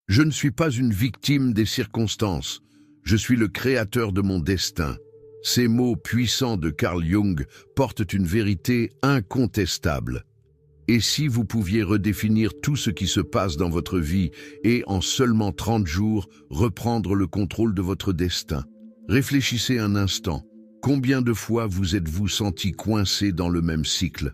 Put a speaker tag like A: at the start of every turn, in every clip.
A: Je ne suis pas une victime des circonstances. Je suis le créateur de mon destin. Ces mots puissants de Carl Jung portent une vérité incontestable. Et si vous pouviez redéfinir tout ce qui se passe dans votre vie et, en seulement 30 jours, reprendre le contrôle de votre destin? Réfléchissez un instant. Combien de fois vous êtes-vous senti coincé dans le même cycle,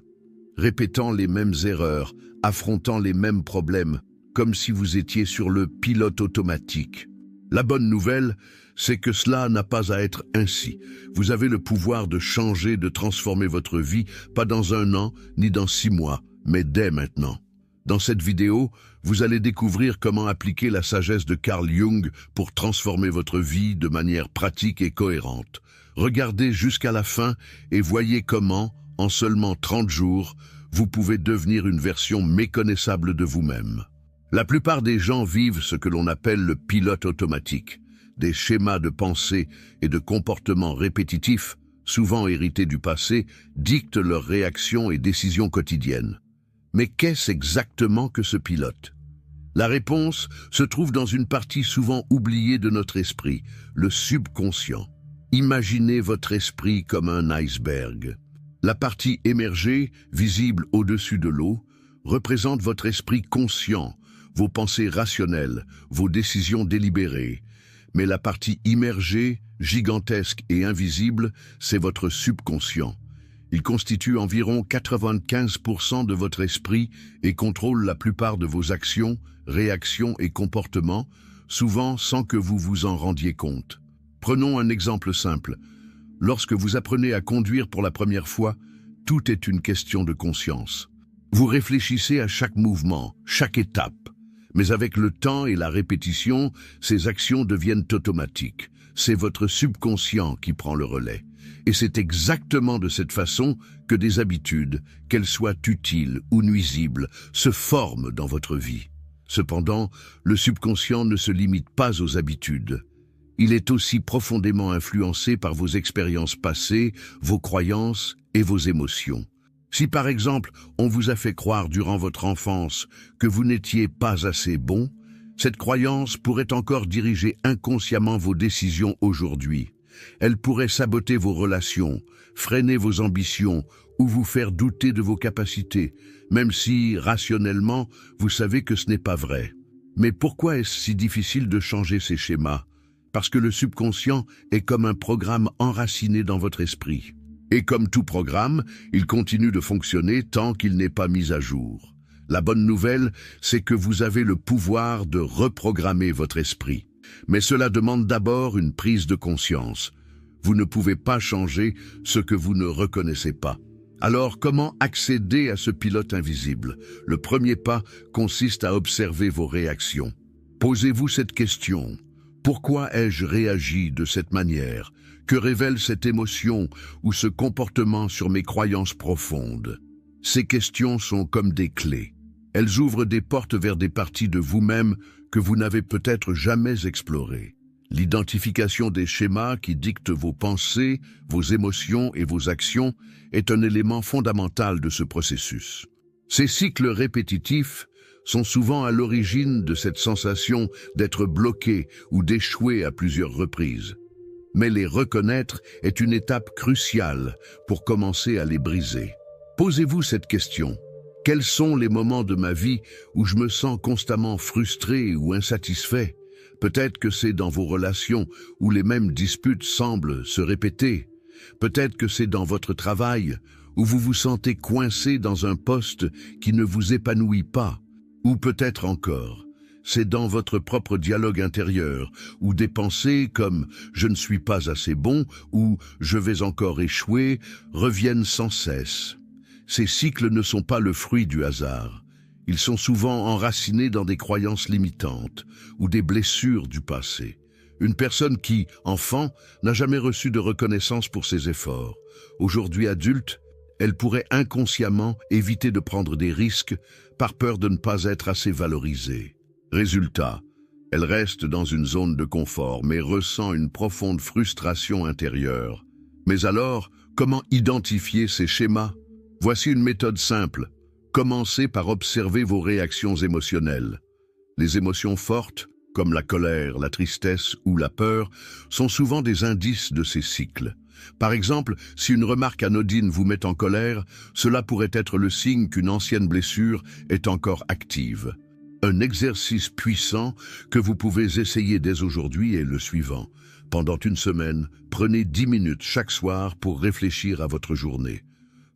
A: répétant les mêmes erreurs, affrontant les mêmes problèmes, comme si vous étiez sur le pilote automatique? La bonne nouvelle, c'est que cela n'a pas à être ainsi. Vous avez le pouvoir de changer, de transformer votre vie, pas dans 1 an, ni dans 6 mois, mais dès maintenant. Dans cette vidéo, vous allez découvrir comment appliquer la sagesse de Carl Jung pour transformer votre vie de manière pratique et cohérente. Regardez jusqu'à la fin et voyez comment, en seulement 30 jours, vous pouvez devenir une version méconnaissable de vous-même. La plupart des gens vivent ce que l'on appelle le pilote automatique, des schémas de pensée et de comportements répétitifs, souvent hérités du passé, dictent leurs réactions et décisions quotidiennes. Mais qu'est-ce exactement que ce pilote? La réponse se trouve dans une partie souvent oubliée de notre esprit, le subconscient. Imaginez votre esprit comme un iceberg. La partie émergée, visible au-dessus de l'eau, représente votre esprit conscient, vos pensées rationnelles, vos décisions délibérées. Mais la partie immergée, gigantesque et invisible, c'est votre subconscient. Il constitue environ 95% de votre esprit et contrôle la plupart de vos actions, réactions et comportements, souvent sans que vous vous en rendiez compte. Prenons un exemple simple. Lorsque vous apprenez à conduire pour la première fois, tout est une question de conscience. Vous réfléchissez à chaque mouvement, chaque étape. Mais avec le temps et la répétition, ces actions deviennent automatiques. C'est votre subconscient qui prend le relais. Et c'est exactement de cette façon que des habitudes, qu'elles soient utiles ou nuisibles, se forment dans votre vie. Cependant, le subconscient ne se limite pas aux habitudes. Il est aussi profondément influencé par vos expériences passées, vos croyances et vos émotions. Si par exemple, on vous a fait croire durant votre enfance que vous n'étiez pas assez bon, cette croyance pourrait encore diriger inconsciemment vos décisions aujourd'hui. Elle pourrait saboter vos relations, freiner vos ambitions ou vous faire douter de vos capacités, même si, rationnellement, vous savez que ce n'est pas vrai. Mais pourquoi est-ce si difficile de changer ces schémas? Parce que le subconscient est comme un programme enraciné dans votre esprit. Et comme tout programme, il continue de fonctionner tant qu'il n'est pas mis à jour. La bonne nouvelle, c'est que vous avez le pouvoir de reprogrammer votre esprit. Mais cela demande d'abord une prise de conscience. Vous ne pouvez pas changer ce que vous ne reconnaissez pas. Alors, comment accéder à ce pilote invisible? Le premier pas consiste à observer vos réactions. Posez-vous cette question. Pourquoi ai-je réagi de cette manière? Que révèle cette émotion ou ce comportement sur mes croyances profondes? Ces questions sont comme des clés. Elles ouvrent des portes vers des parties de vous-même que vous n'avez peut-être jamais explorées. L'identification des schémas qui dictent vos pensées, vos émotions et vos actions est un élément fondamental de ce processus. Ces cycles répétitifs sont souvent à l'origine de cette sensation d'être bloqué ou d'échouer à plusieurs reprises. Mais les reconnaître est une étape cruciale pour commencer à les briser. Posez-vous cette question. Quels sont les moments de ma vie où je me sens constamment frustré ou insatisfait? Peut-être que c'est dans vos relations où les mêmes disputes semblent se répéter. Peut-être que c'est dans votre travail où vous vous sentez coincé dans un poste qui ne vous épanouit pas. Ou peut-être encore, c'est dans votre propre dialogue intérieur, où des pensées comme « je ne suis pas assez bon » ou « je vais encore échouer » reviennent sans cesse. Ces cycles ne sont pas le fruit du hasard. Ils sont souvent enracinés dans des croyances limitantes ou des blessures du passé. Une personne qui, enfant, n'a jamais reçu de reconnaissance pour ses efforts. Aujourd'hui adulte, elle pourrait inconsciemment éviter de prendre des risques par peur de ne pas être assez valorisée. Résultat, elle reste dans une zone de confort mais ressent une profonde frustration intérieure. Mais alors, comment identifier ces schémas? Voici une méthode simple. Commencez par observer vos réactions émotionnelles. Les émotions fortes, comme la colère, la tristesse ou la peur, sont souvent des indices de ces cycles. Par exemple, si une remarque anodine vous met en colère, cela pourrait être le signe qu'une ancienne blessure est encore active. Un exercice puissant que vous pouvez essayer dès aujourd'hui est le suivant. Pendant une semaine, prenez 10 minutes chaque soir pour réfléchir à votre journée.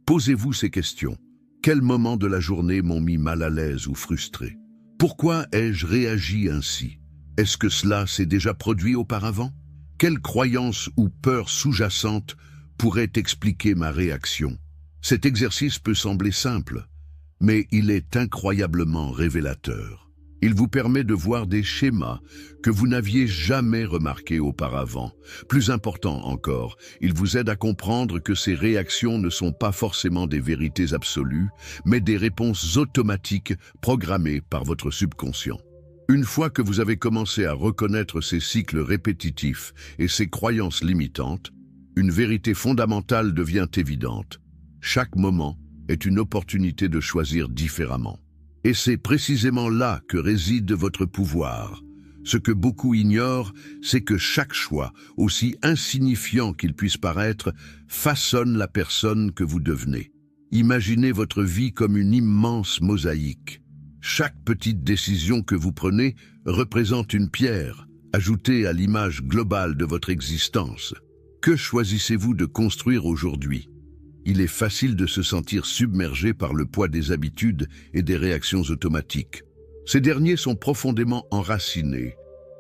A: Posez-vous ces questions. Quels moments de la journée m'ont mis mal à l'aise ou frustré? Pourquoi ai-je réagi ainsi? Est-ce que cela s'est déjà produit auparavant? Quelle croyance ou peur sous-jacente pourrait expliquer ma réaction? Cet exercice peut sembler simple, mais il est incroyablement révélateur. Il vous permet de voir des schémas que vous n'aviez jamais remarqués auparavant. Plus important encore, il vous aide à comprendre que ces réactions ne sont pas forcément des vérités absolues, mais des réponses automatiques programmées par votre subconscient. Une fois que vous avez commencé à reconnaître ces cycles répétitifs et ces croyances limitantes, une vérité fondamentale devient évidente. Chaque moment est une opportunité de choisir différemment. Et c'est précisément là que réside votre pouvoir. Ce que beaucoup ignorent, c'est que chaque choix, aussi insignifiant qu'il puisse paraître, façonne la personne que vous devenez. Imaginez votre vie comme une immense mosaïque. Chaque petite décision que vous prenez représente une pierre, ajoutée à l'image globale de votre existence. Que choisissez-vous de construire aujourd'hui? Il est facile de se sentir submergé par le poids des habitudes et des réactions automatiques. Ces derniers sont profondément enracinés,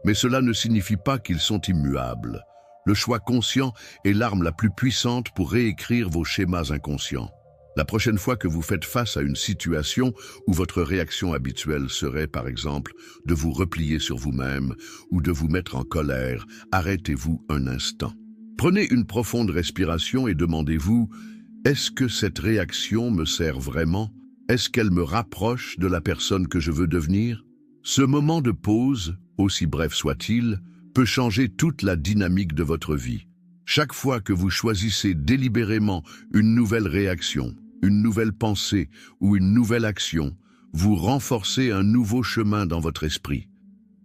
A: mais cela ne signifie pas qu'ils sont immuables. Le choix conscient est l'arme la plus puissante pour réécrire vos schémas inconscients. La prochaine fois que vous faites face à une situation où votre réaction habituelle serait, par exemple, de vous replier sur vous-même ou de vous mettre en colère, arrêtez-vous un instant. Prenez une profonde respiration et demandez-vous: est-ce que cette réaction me sert vraiment? Est-ce qu'elle me rapproche de la personne que je veux devenir? Ce moment de pause, aussi bref soit-il, peut changer toute la dynamique de votre vie. Chaque fois que vous choisissez délibérément une nouvelle réaction, une nouvelle pensée ou une nouvelle action, vous renforcez un nouveau chemin dans votre esprit.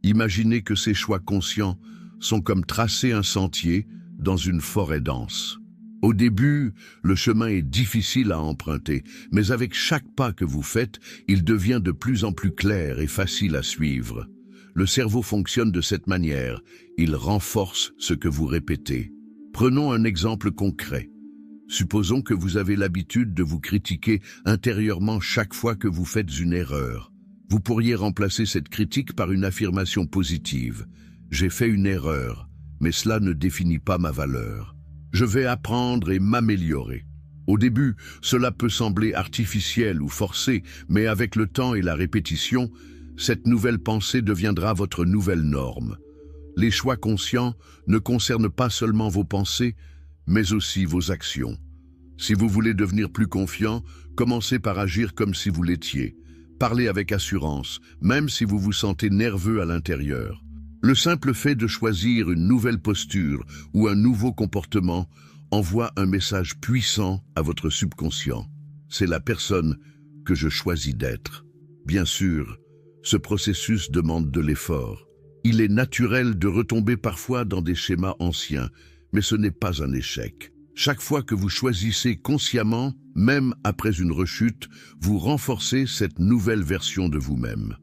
A: Imaginez que ces choix conscients sont comme tracer un sentier dans une forêt dense. Au début, le chemin est difficile à emprunter, mais avec chaque pas que vous faites, il devient de plus en plus clair et facile à suivre. Le cerveau fonctionne de cette manière, il renforce ce que vous répétez. Prenons un exemple concret. Supposons que vous avez l'habitude de vous critiquer intérieurement chaque fois que vous faites une erreur. Vous pourriez remplacer cette critique par une affirmation positive. J'ai fait une erreur, mais cela ne définit pas ma valeur. Je vais apprendre et m'améliorer. Au début, cela peut sembler artificiel ou forcé, mais avec le temps et la répétition, cette nouvelle pensée deviendra votre nouvelle norme. Les choix conscients ne concernent pas seulement vos pensées, mais aussi vos actions. Si vous voulez devenir plus confiant, commencez par agir comme si vous l'étiez. Parlez avec assurance, même si vous vous sentez nerveux à l'intérieur. Le simple fait de choisir une nouvelle posture ou un nouveau comportement envoie un message puissant à votre subconscient. C'est la personne que je choisis d'être. Bien sûr, ce processus demande de l'effort. Il est naturel de retomber parfois dans des schémas anciens, mais ce n'est pas un échec. Chaque fois que vous choisissez consciemment, même après une rechute, vous renforcez cette nouvelle version de vous-même.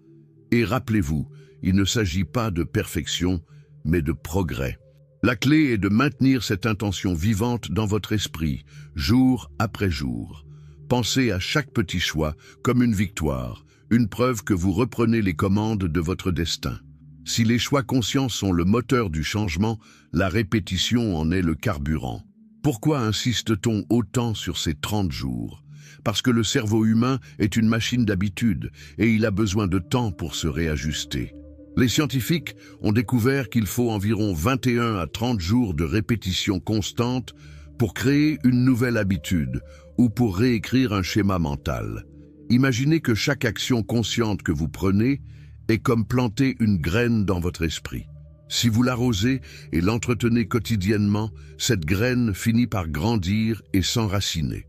A: Et rappelez-vous, il ne s'agit pas de perfection, mais de progrès. La clé est de maintenir cette intention vivante dans votre esprit, jour après jour. Pensez à chaque petit choix comme une victoire, une preuve que vous reprenez les commandes de votre destin. Si les choix conscients sont le moteur du changement, la répétition en est le carburant. Pourquoi insiste-t-on autant sur ces 30 jours? Parce que le cerveau humain est une machine d'habitude et il a besoin de temps pour se réajuster. Les scientifiques ont découvert qu'il faut environ 21 à 30 jours de répétition constante pour créer une nouvelle habitude ou pour réécrire un schéma mental. Imaginez que chaque action consciente que vous prenez est comme planter une graine dans votre esprit. Si vous l'arrosez et l'entretenez quotidiennement, cette graine finit par grandir et s'enraciner.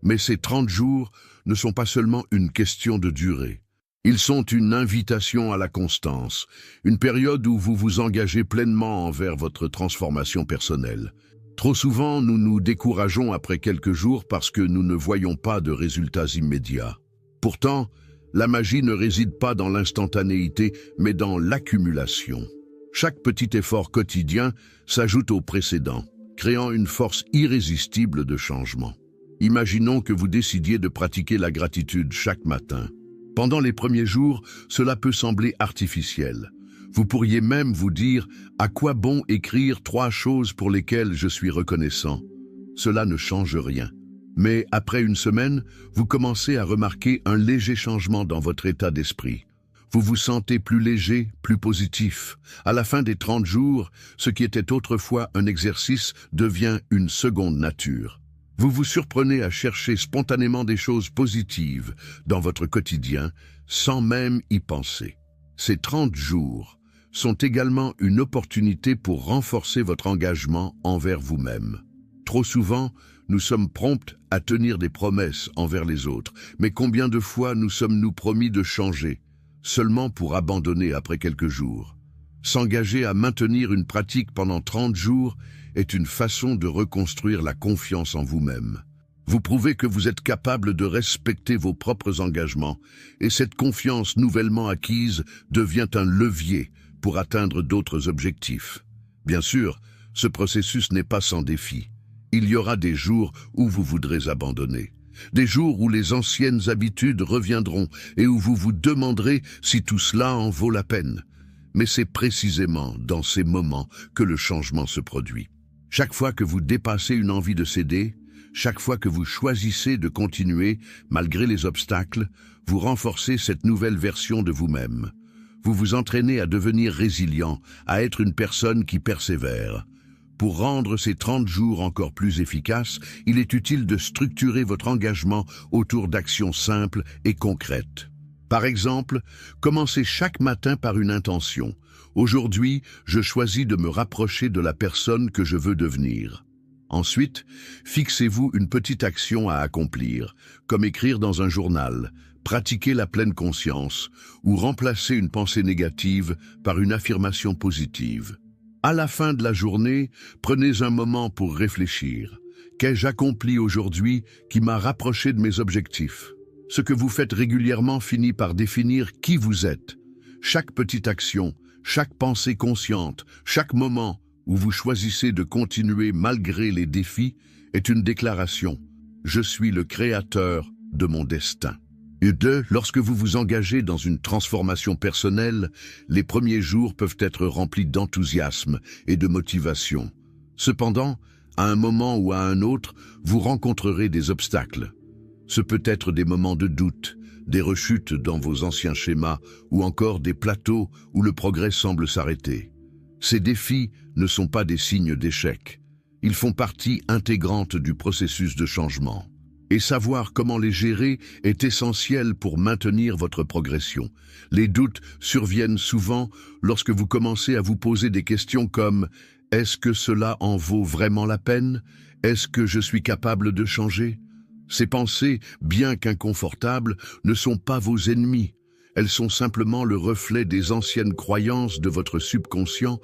A: Mais ces 30 jours ne sont pas seulement une question de durée. Ils sont une invitation à la constance, une période où vous vous engagez pleinement envers votre transformation personnelle. Trop souvent, nous nous décourageons après quelques jours parce que nous ne voyons pas de résultats immédiats. Pourtant, la magie ne réside pas dans l'instantanéité, mais dans l'accumulation. Chaque petit effort quotidien s'ajoute au précédent, créant une force irrésistible de changement. Imaginons que vous décidiez de pratiquer la gratitude chaque matin. Pendant les premiers jours, cela peut sembler artificiel. Vous pourriez même vous dire « À quoi bon écrire 3 choses pour lesquelles je suis reconnaissant ?» Cela ne change rien. Mais après une semaine, vous commencez à remarquer un léger changement dans votre état d'esprit. Vous vous sentez plus léger, plus positif. À la fin des 30 jours, ce qui était autrefois un exercice devient une seconde nature. Vous vous surprenez à chercher spontanément des choses positives dans votre quotidien sans même y penser. Ces 30 jours sont également une opportunité pour renforcer votre engagement envers vous-même. Trop souvent, nous sommes prompts à tenir des promesses envers les autres, mais combien de fois nous sommes-nous promis de changer, seulement pour abandonner après quelques jours? S'engager à maintenir une pratique pendant 30 jours est une façon de reconstruire la confiance en vous-même. Vous prouvez que vous êtes capable de respecter vos propres engagements, et cette confiance nouvellement acquise devient un levier pour atteindre d'autres objectifs. Bien sûr, ce processus n'est pas sans défi. Il y aura des jours où vous voudrez abandonner, des jours où les anciennes habitudes reviendront et où vous vous demanderez si tout cela en vaut la peine. Mais c'est précisément dans ces moments que le changement se produit. Chaque fois que vous dépassez une envie de céder, chaque fois que vous choisissez de continuer malgré les obstacles, vous renforcez cette nouvelle version de vous-même. Vous vous entraînez à devenir résilient, à être une personne qui persévère. Pour rendre ces 30 jours encore plus efficaces, il est utile de structurer votre engagement autour d'actions simples et concrètes. Par exemple, commencez chaque matin par une intention. Aujourd'hui, je choisis de me rapprocher de la personne que je veux devenir. Ensuite, fixez-vous une petite action à accomplir, comme écrire dans un journal, pratiquer la pleine conscience ou remplacer une pensée négative par une affirmation positive. À la fin de la journée, prenez un moment pour réfléchir. Qu'ai-je accompli aujourd'hui qui m'a rapproché de mes objectifs? Ce que vous faites régulièrement finit par définir qui vous êtes. Chaque petite action, chaque pensée consciente, chaque moment où vous choisissez de continuer malgré les défis est une déclaration. Je suis le créateur de mon destin. Et 2, lorsque vous vous engagez dans une transformation personnelle, les premiers jours peuvent être remplis d'enthousiasme et de motivation. Cependant, à un moment ou à un autre, vous rencontrerez des obstacles. Ce peut être des moments de doute, des rechutes dans vos anciens schémas ou encore des plateaux où le progrès semble s'arrêter. Ces défis ne sont pas des signes d'échec. Ils font partie intégrante du processus de changement. Et savoir comment les gérer est essentiel pour maintenir votre progression. Les doutes surviennent souvent lorsque vous commencez à vous poser des questions comme « Est-ce que cela en vaut vraiment la peine? Est-ce que je suis capable de changer ?» Ces pensées, bien qu'inconfortables, ne sont pas vos ennemis. Elles sont simplement le reflet des anciennes croyances de votre subconscient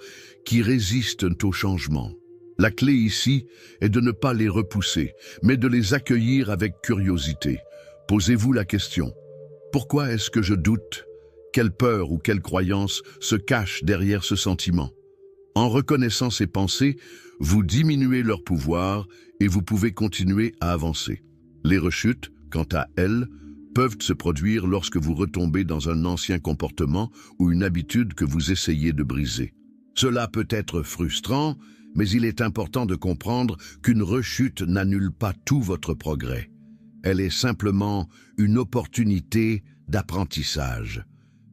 A: qui résistent au changement. La clé ici est de ne pas les repousser, mais de les accueillir avec curiosité. Posez-vous la question. Pourquoi est-ce que je doute? Quelle peur ou quelle croyance se cache derrière ce sentiment? En reconnaissant ces pensées, vous diminuez leur pouvoir et vous pouvez continuer à avancer. Les rechutes, quant à elles, peuvent se produire lorsque vous retombez dans un ancien comportement ou une habitude que vous essayez de briser. Cela peut être frustrant, mais il est important de comprendre qu'une rechute n'annule pas tout votre progrès. Elle est simplement une opportunité d'apprentissage.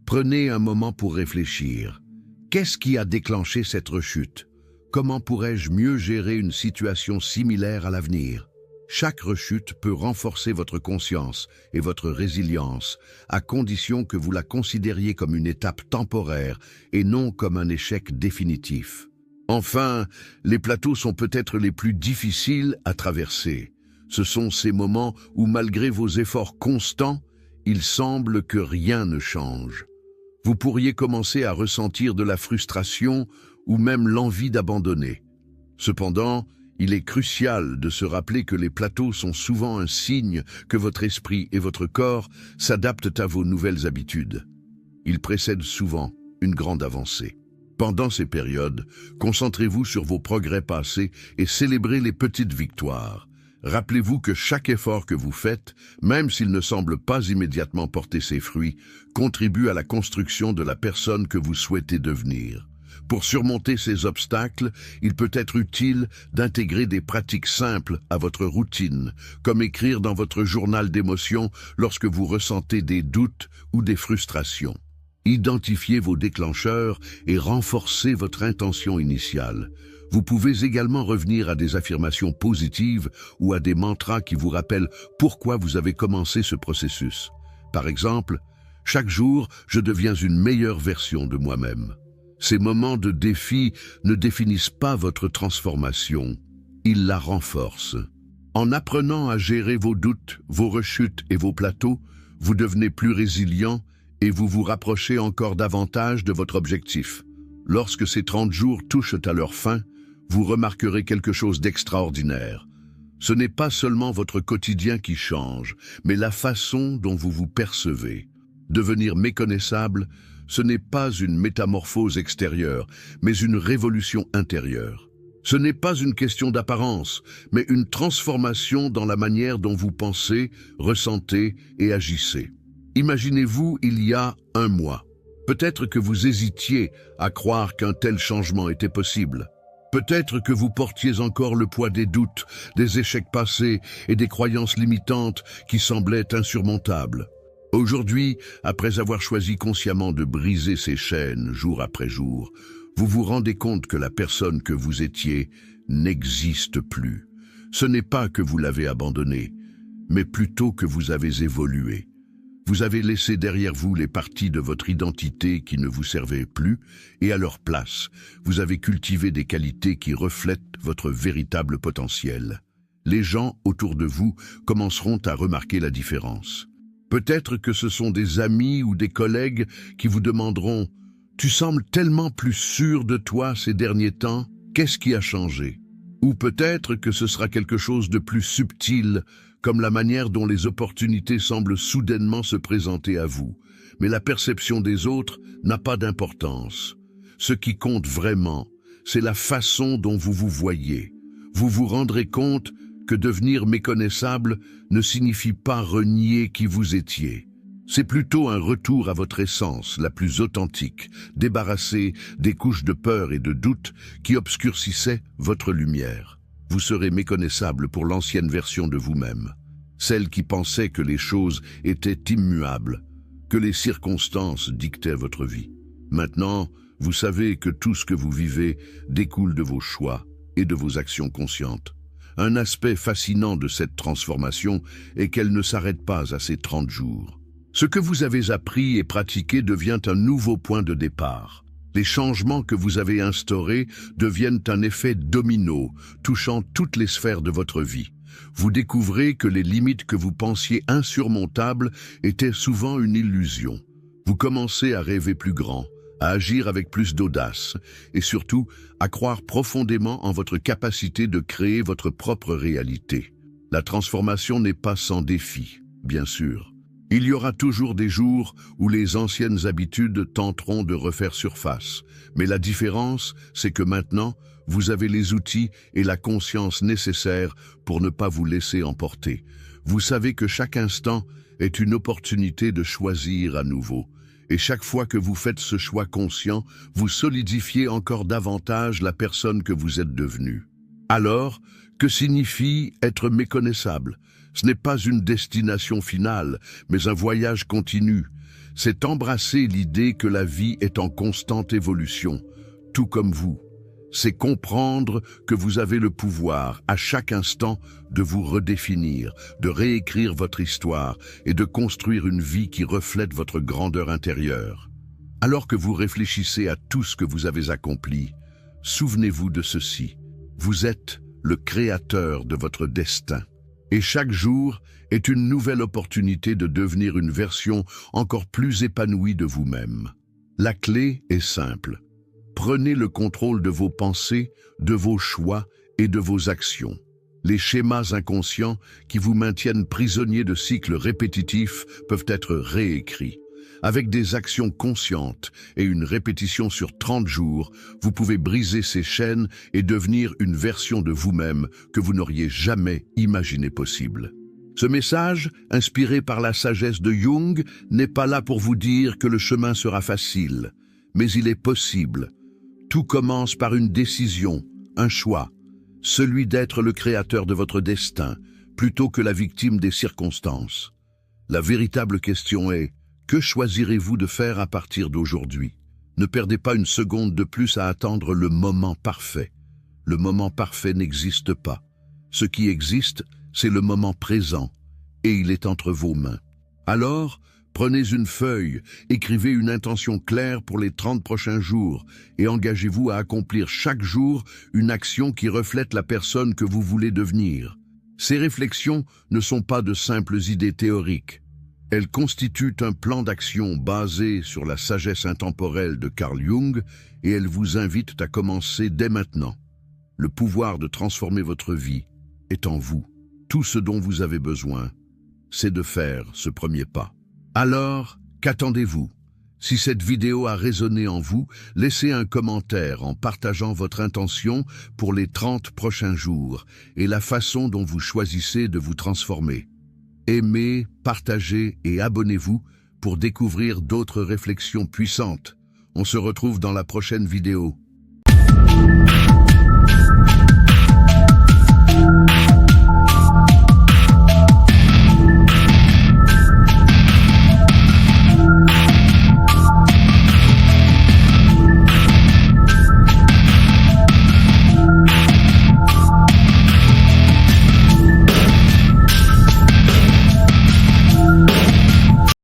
A: Prenez un moment pour réfléchir. Qu'est-ce qui a déclenché cette rechute? Comment pourrais-je mieux gérer une situation similaire à l'avenir? Chaque rechute peut renforcer votre conscience et votre résilience, à condition que vous la considériez comme une étape temporaire et non comme un échec définitif. Enfin, les plateaux sont peut-être les plus difficiles à traverser. Ce sont ces moments où, malgré vos efforts constants, il semble que rien ne change. Vous pourriez commencer à ressentir de la frustration ou même l'envie d'abandonner. Cependant, il est crucial de se rappeler que les plateaux sont souvent un signe que votre esprit et votre corps s'adaptent à vos nouvelles habitudes. Ils précèdent souvent une grande avancée. Pendant ces périodes, concentrez-vous sur vos progrès passés et célébrez les petites victoires. Rappelez-vous que chaque effort que vous faites, même s'il ne semble pas immédiatement porter ses fruits, contribue à la construction de la personne que vous souhaitez devenir. Pour surmonter ces obstacles, il peut être utile d'intégrer des pratiques simples à votre routine, comme écrire dans votre journal d'émotions lorsque vous ressentez des doutes ou des frustrations. Identifiez vos déclencheurs et renforcez votre intention initiale. Vous pouvez également revenir à des affirmations positives ou à des mantras qui vous rappellent pourquoi vous avez commencé ce processus. Par exemple, « Chaque jour, je deviens une meilleure version de moi-même ». Ces moments de défi ne définissent pas votre transformation, ils la renforcent. En apprenant à gérer vos doutes, vos rechutes et vos plateaux, vous devenez plus résilient et vous vous rapprochez encore davantage de votre objectif. Lorsque ces 30 jours touchent à leur fin, vous remarquerez quelque chose d'extraordinaire. Ce n'est pas seulement votre quotidien qui change, mais la façon dont vous vous percevez. Devenir méconnaissable, ce n'est pas une métamorphose extérieure, mais une révolution intérieure. Ce n'est pas une question d'apparence, mais une transformation dans la manière dont vous pensez, ressentez et agissez. Imaginez-vous il y a un mois. Peut-être que vous hésitiez à croire qu'un tel changement était possible. Peut-être que vous portiez encore le poids des doutes, des échecs passés et des croyances limitantes qui semblaient insurmontables. Aujourd'hui, après avoir choisi consciemment de briser ces chaînes jour après jour, vous vous rendez compte que la personne que vous étiez n'existe plus. Ce n'est pas que vous l'avez abandonnée, mais plutôt que vous avez évolué. Vous avez laissé derrière vous les parties de votre identité qui ne vous servaient plus, et à leur place, vous avez cultivé des qualités qui reflètent votre véritable potentiel. Les gens autour de vous commenceront à remarquer la différence. Peut-être que ce sont des amis ou des collègues qui vous demanderont « Tu sembles tellement plus sûr de toi ces derniers temps, qu'est-ce qui a changé ?» Ou peut-être que ce sera quelque chose de plus subtil, comme la manière dont les opportunités semblent soudainement se présenter à vous. Mais la perception des autres n'a pas d'importance. Ce qui compte vraiment, c'est la façon dont vous vous voyez. Vous vous rendrez compte que devenir méconnaissable ne signifie pas renier qui vous étiez. C'est plutôt un retour à votre essence la plus authentique, débarrassée des couches de peur et de doute qui obscurcissaient votre lumière. Vous serez méconnaissable pour l'ancienne version de vous-même, celle qui pensait que les choses étaient immuables, que les circonstances dictaient votre vie. Maintenant, vous savez que tout ce que vous vivez découle de vos choix et de vos actions conscientes. Un aspect fascinant de cette transformation est qu'elle ne s'arrête pas à ces 30 jours. Ce que vous avez appris et pratiqué devient un nouveau point de départ. Les changements que vous avez instaurés deviennent un effet domino, touchant toutes les sphères de votre vie. Vous découvrez que les limites que vous pensiez insurmontables étaient souvent une illusion. Vous commencez à rêver plus grand, à agir avec plus d'audace et surtout à croire profondément en votre capacité de créer votre propre réalité. La transformation n'est pas sans défi, bien sûr. Il y aura toujours des jours où les anciennes habitudes tenteront de refaire surface, mais la différence, c'est que maintenant, vous avez les outils et la conscience nécessaires pour ne pas vous laisser emporter. Vous savez que chaque instant est une opportunité de choisir à nouveau. Et chaque fois que vous faites ce choix conscient, vous solidifiez encore davantage la personne que vous êtes devenue. Alors, que signifie être méconnaissable ? Ce n'est pas une destination finale, mais un voyage continu. C'est embrasser l'idée que la vie est en constante évolution, tout comme vous. C'est comprendre que vous avez le pouvoir, à chaque instant, de vous redéfinir, de réécrire votre histoire et de construire une vie qui reflète votre grandeur intérieure. Alors que vous réfléchissez à tout ce que vous avez accompli, souvenez-vous de ceci. Vous êtes le créateur de votre destin. Et chaque jour est une nouvelle opportunité de devenir une version encore plus épanouie de vous-même. La clé est simple. Prenez le contrôle de vos pensées, de vos choix et de vos actions. Les schémas inconscients qui vous maintiennent prisonnier de cycles répétitifs peuvent être réécrits. Avec des actions conscientes et une répétition sur 30 jours, vous pouvez briser ces chaînes et devenir une version de vous-même que vous n'auriez jamais imaginé possible. Ce message, inspiré par la sagesse de Jung, n'est pas là pour vous dire que le chemin sera facile, mais il est possible. Tout commence par une décision, un choix, celui d'être le créateur de votre destin, plutôt que la victime des circonstances. La véritable question est: que choisirez-vous de faire à partir d'aujourd'hui? Ne perdez pas une seconde de plus à attendre le moment parfait. Le moment parfait n'existe pas. Ce qui existe, c'est le moment présent, et il est entre vos mains. Alors, prenez une feuille, écrivez une intention claire pour les 30 prochains jours, et engagez-vous à accomplir chaque jour une action qui reflète la personne que vous voulez devenir. Ces réflexions ne sont pas de simples idées théoriques. Elles constituent un plan d'action basé sur la sagesse intemporelle de Carl Jung et elles vous invitent à commencer dès maintenant. Le pouvoir de transformer votre vie est en vous. Tout ce dont vous avez besoin, c'est de faire ce premier pas. Alors, qu'attendez-vous? Si cette vidéo a résonné en vous, laissez un commentaire en partageant votre intention pour les 30 prochains jours et la façon dont vous choisissez de vous transformer. Aimez, partagez et abonnez-vous pour découvrir d'autres réflexions puissantes. On se retrouve dans la prochaine vidéo.